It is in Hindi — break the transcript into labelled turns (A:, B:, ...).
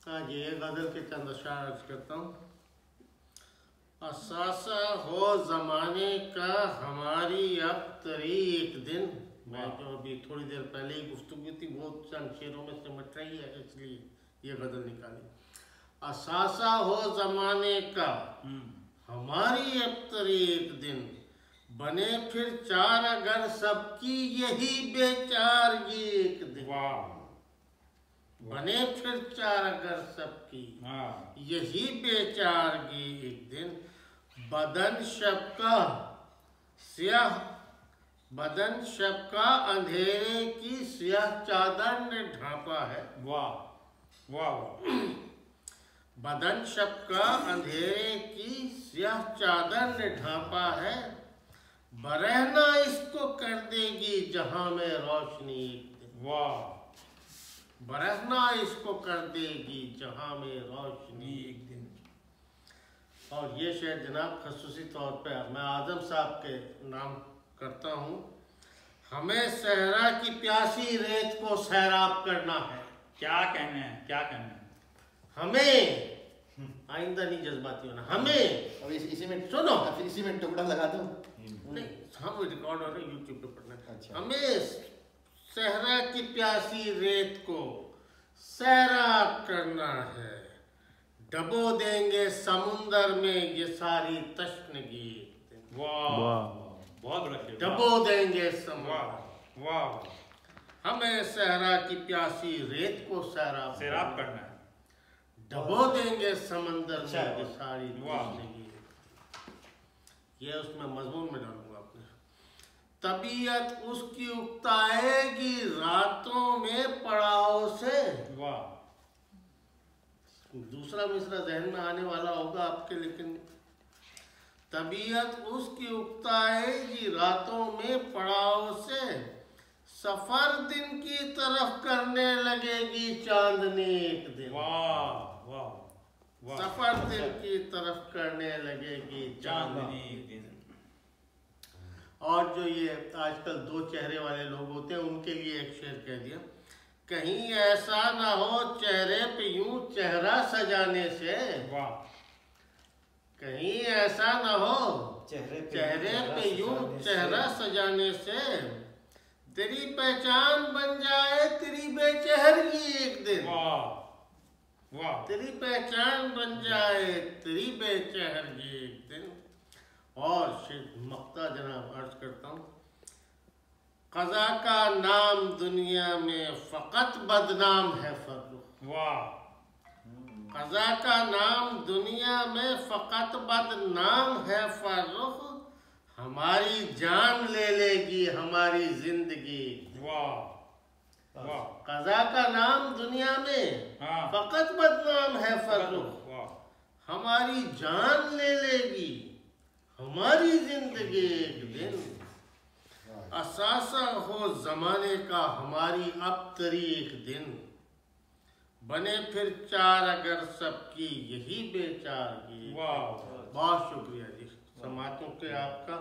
A: आज ये गज़ल के चंद अशआर अर्ज करता हूँ। असासा हो ज़माने का हमारी अब तरी एक दिन। मैं जो अभी थोड़ी देर पहले ही गुफ्तगू थी वो चंद शेरों में सिमट रही है, इसलिए ये गज़ल निकाली। असासा हो ज़माने का हमारी अब तरी एक दिन, बने फिर चार अगर सबकी यही बेचारगी एक दिन। बने फिर चार अगर सबकी यही बेचारगी एक दिन। बदन शब का अंधेरे की स्याह चादर ने ढांपा है।
B: वाह वाह।
A: बदन शब का अंधेरे की स्याह चादर ने ढांपा है। बरहना इसको कर देगी जहां में रोशनी एक दिन।
B: वाह।
A: बरहना इसको कर देगी जहां में रोशनी एक दिन। और ये शेर जनाब खसूसी तौर पर मैं आजम साहब के नाम करता हूँ। हमें सहरा की प्यासी रेत को सैराब करना है।
B: क्या कहना है, क्या कहना है?
A: हमें आइंदा नहीं जज्बाती होना। हमें
C: अब इसी में
A: सुनो,
C: फिर इसी में टुकड़ा लगा दो।
A: नहीं, हम रिकॉर्ड हो रहे यूट्यूब पे पढ़ना।
C: अच्छा।
A: हमें सहरा की प्यासी रेत को सैराब करना है। डबो देंगे समुंदर में ये सारी तश्नगी।
B: वाह, बहुत बड़ा शेर।
A: डबो देंगे समुंदर।
B: वाह।
A: हमें सहरा की प्यासी रेत को सैराब
B: करना है।
A: डबो देंगे समंदर में ये सारी तश्नगी। ये उसमें मजमून में डालूंगा अपने। तबीयत उसकी उकताएगी रातों में पड़ाव से।
B: वाह।
A: दूसरा मिसरा जहन में आने वाला होगा आपके, लेकिन तबीयत उसकी उकताएगी रातों में पड़ाव से। सफर दिन की तरफ करने लगेगी चांदनी एक दिन।
B: वाह वाह।
A: सफर दिन की तरफ करने लगेगी चांदनी एक दिन। और जो ये आजकल दो चेहरे वाले लोग होते हैं उनके लिए एक शेर कह दिया। कहीं ऐसा ना हो चेहरे पे यूं चेहरा सजाने से।
B: वाह।
A: कहीं ऐसा ना हो चेहरे पे यूं चेहरा सजाने से। तेरी पहचान बन जाए तेरी बेचेहरगी एक दिन।
B: वाह वाह।
A: तेरी पहचान बन जाए तेरी बेचेहरगी एक दिन। और मक्ता जनाब अर्ज करता हूँ। क़ज़ा का नाम दुनिया में फ़क़त बदनाम है फर्रुख।
B: वाह।
A: क़ज़ा का नाम दुनिया में फ़क़त बदनाम है फर्रुख। हमारी जान ले लेगी हमारी जिंदगी।
B: वाह वाह।
A: क़ज़ा का नाम दुनिया में फ़क़त बदनाम है फर्रुख। हमारी जान ले लेगी हमारी जिंदगी एक दिन। असासा हो ज़माने का हमारी अब तरी एक दिन। बने फिर चार अगर सबकी यही बेचारगी।
B: वाह।
A: बहुत शुक्रिया जी समातों के आपका।